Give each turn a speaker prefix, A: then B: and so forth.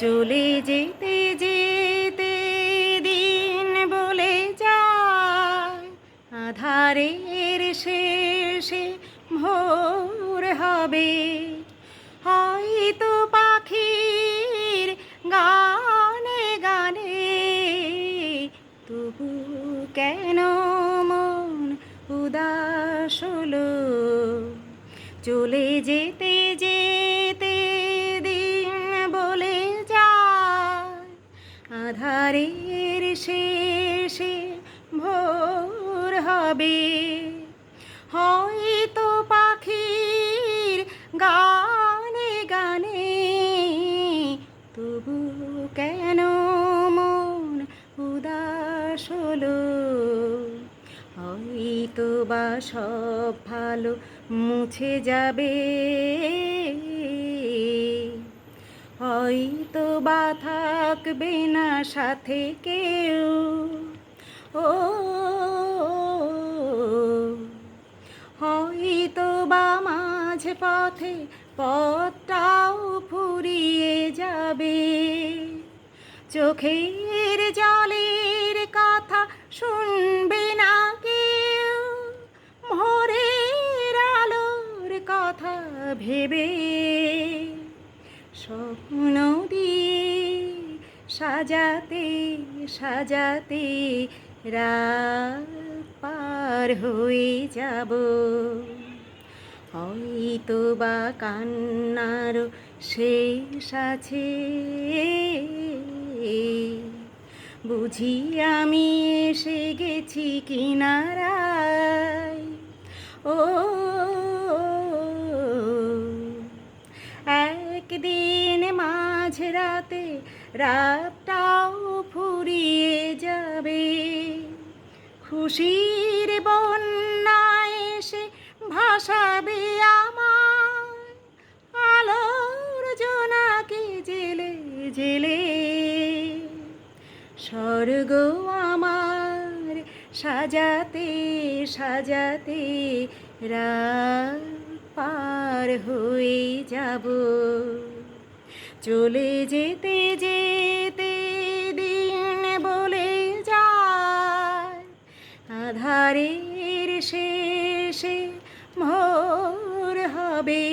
A: চলে যেতে যেতে দিন বলে যায়, আধারের শেষে ভোর হবে। হয়তো পাখির গানে গানে তবু কেন মন উদাস হলো। চলে যেতে যেতে দিন বলে যায়, আধারের শেষে ভোর হবে। হয়তো পাখির গানে গানে তবু কেন মন উদাস হলো। হয়তো বা সব ভালো মুছে যাবে, হয়তো বা থাকবে না সাথে কেউ। ও হয়তো বা মাঝ পথে পথটাও ফুরিয়ে যাবে। চোখের জলের কথা শুনবে না কেউ, ভোরের আলোর কথা ভেবে স্বপ্ন দিয়ে সাজাতে সাজাতে রাত পার হয়ে যাব। হয়তো বা কান্নার শেষ আছে, বুঝি আমি এসে গেছি কিনারায়। ও একদিন মাঝরাতে রাতটাও ফুরিয়ে যাবে, খুশির বন্যায় এসে ভাসাবে আমার আলোর জোনাকি জেলে জেলে। স্বর্গ আমার সাজাতে সাজাতে রাত পার হয়ে যাব। চলে যেতে যেতে দিন বলে যায়, আধারের শেষে ভোর হবে।